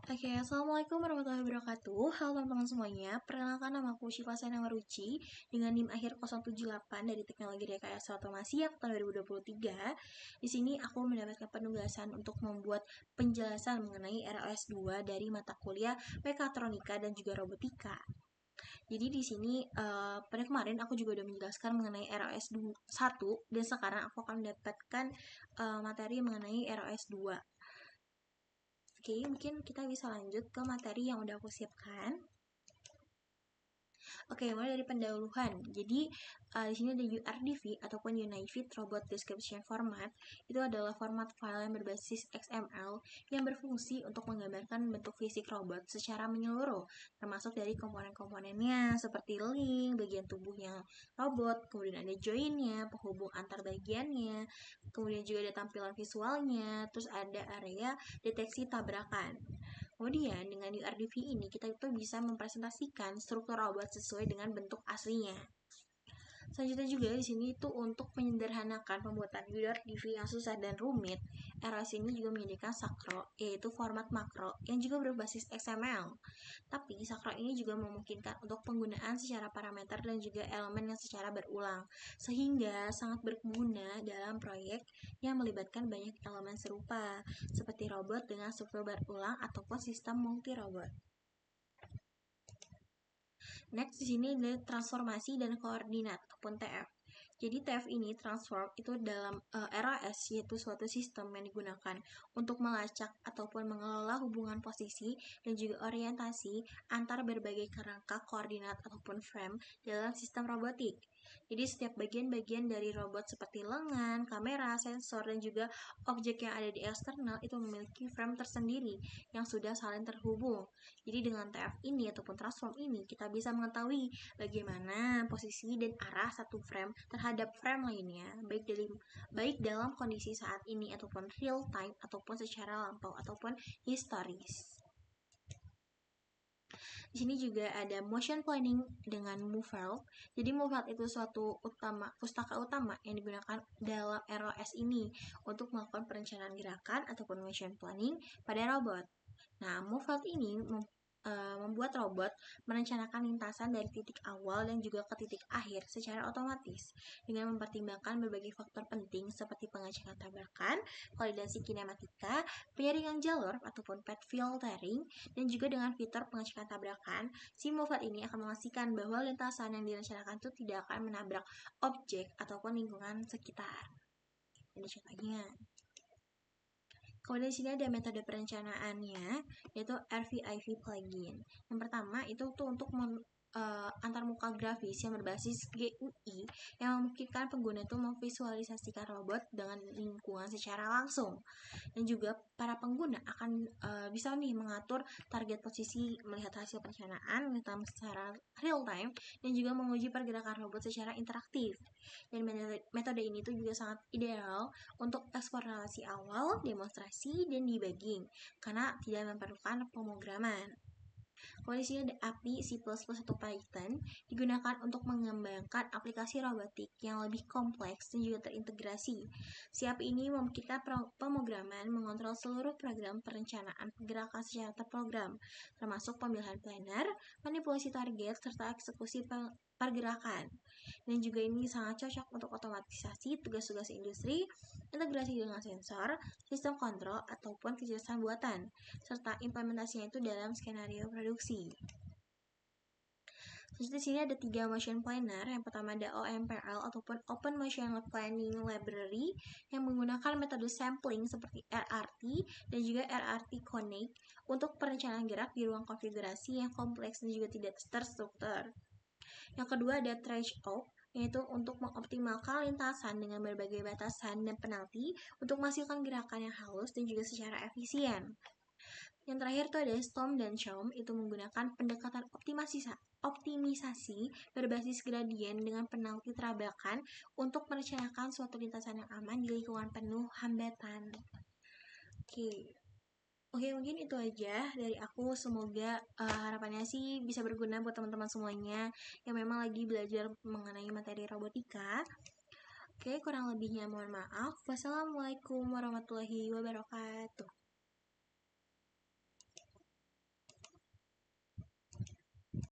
Oke, Assalamualaikum warahmatullahi wabarakatuh. Halo teman-teman semuanya, perkenalkan nama aku Syifa Sena Maruci dengan NIM akhir 078 dari Teknologi Rekayasa Otomasi yang tahun 2023. Di sini aku mendapatkan penugasan untuk membuat penjelasan mengenai RLS 2 dari mata kuliah Mekatronika dan juga Robotika. Jadi di sini pada kemarin aku juga udah menjelaskan mengenai RLS 1 dan sekarang aku akan mendapatkan materi mengenai RLS 2. Oke, mungkin kita bisa lanjut ke materi yang udah aku siapkan. Oke, mulai dari pendahuluan. Jadi di sini ada URDV ataupun Unified Robot Description Format. Itu adalah format file yang berbasis XML yang berfungsi untuk menggambarkan bentuk fisik robot secara menyeluruh, termasuk dari komponen-komponennya seperti link, bagian tubuhnya robot, kemudian ada joinnya, penghubung antar bagiannya, kemudian juga ada tampilan visualnya, terus ada area deteksi tabrakan. Kemudian dengan URDV ini kita itu bisa mempresentasikan struktur robot sesuai dengan bentuk aslinya. Selanjutnya juga di sini itu untuk menyederhanakan pembuatan URDV yang susah dan rumit. RLS ini juga menyediakan Sakro, yaitu format makro yang juga berbasis XML. Tapi Sakro ini juga memungkinkan untuk penggunaan secara parameter dan juga elemen yang secara berulang, sehingga sangat berguna dalam proyek yang melibatkan banyak elemen serupa, seperti robot dengan struktur berulang ataupun sistem multi-robot. Next, di sini ada transformasi dan koordinat ataupun TF. Jadi TF ini transform itu dalam RAS, yaitu suatu sistem yang digunakan untuk melacak ataupun mengelola hubungan posisi dan juga orientasi antar berbagai kerangka koordinat ataupun frame dalam sistem robotik. Jadi setiap bagian-bagian dari robot seperti lengan, kamera, sensor, dan juga objek yang ada di eksternal itu memiliki frame tersendiri yang sudah saling terhubung. Jadi dengan TF ini ataupun transform ini kita bisa mengetahui bagaimana posisi dan arah satu frame terhadap frame lainnya, baik dalam kondisi saat ini ataupun real time ataupun secara lampau ataupun historis. Di sini juga ada motion planning dengan Movelt. Jadi Movelt itu suatu pustaka utama yang digunakan dalam RLS ini untuk melakukan perencanaan gerakan ataupun motion planning pada robot. Nah, Movelt ini membuat robot merencanakan lintasan dari titik awal dan juga ke titik akhir secara otomatis dengan mempertimbangkan berbagai faktor penting seperti pengecekan tabrakan, validasi kinematika, penyaringan jalur ataupun path filtering, dan juga dengan fitur pengecekan tabrakan. Si Movelt ini akan memastikan bahwa lintasan yang direncanakan itu tidak akan menabrak objek ataupun lingkungan sekitar. Ini contohnya. Kemudian di sini ada metode perencanaannya, yaitu RVIV plugin. Yang pertama itu tuh untuk antarmuka grafis yang berbasis GUI yang memungkinkan pengguna itu memvisualisasikan robot dengan lingkungan secara langsung. Dan juga para pengguna akan bisa nih mengatur target posisi, melihat hasil perencanaan secara real time, dan juga menguji pergerakan robot secara interaktif. Dan metode ini tuh juga sangat ideal untuk eksplorasi awal, demonstrasi, dan debugging karena tidak memerlukan pemrograman. Kalau di sini ada API C++ atau Python digunakan untuk mengembangkan aplikasi robotik yang lebih kompleks dan juga terintegrasi. Si API ini memungkinkan pemrograman mengontrol seluruh program perencanaan gerakan secara terprogram, termasuk pemilihan planner, manipulasi target, serta eksekusi pergerakan. Dan juga ini sangat cocok untuk otomatisasi tugas-tugas industri, integrasi dengan sensor, sistem kontrol, ataupun kecerdasan buatan, serta implementasinya itu dalam skenario produksi. Terus di sini ada 3 motion planner. Yang pertama ada OMPL ataupun Open Motion Planning Library yang menggunakan metode sampling seperti RRT dan juga RRT Connect untuk perencanaan gerak di ruang konfigurasi yang kompleks dan juga tidak terstruktur. Yang kedua ada threshold, yaitu untuk mengoptimalkan lintasan dengan berbagai batasan dan penalti untuk menghasilkan gerakan yang halus dan juga secara efisien. Yang terakhir itu ada Storm dan Chom, itu menggunakan pendekatan optimisasi berbasis gradien dengan penalti tabrakan untuk merencanakan suatu lintasan yang aman di lingkungan penuh hambatan. Oke, mungkin itu aja dari aku. Semoga harapannya sih bisa berguna buat teman-teman semuanya yang memang lagi belajar mengenai materi robotika. Oke, kurang lebihnya mohon maaf. Wassalamualaikum warahmatullahi wabarakatuh.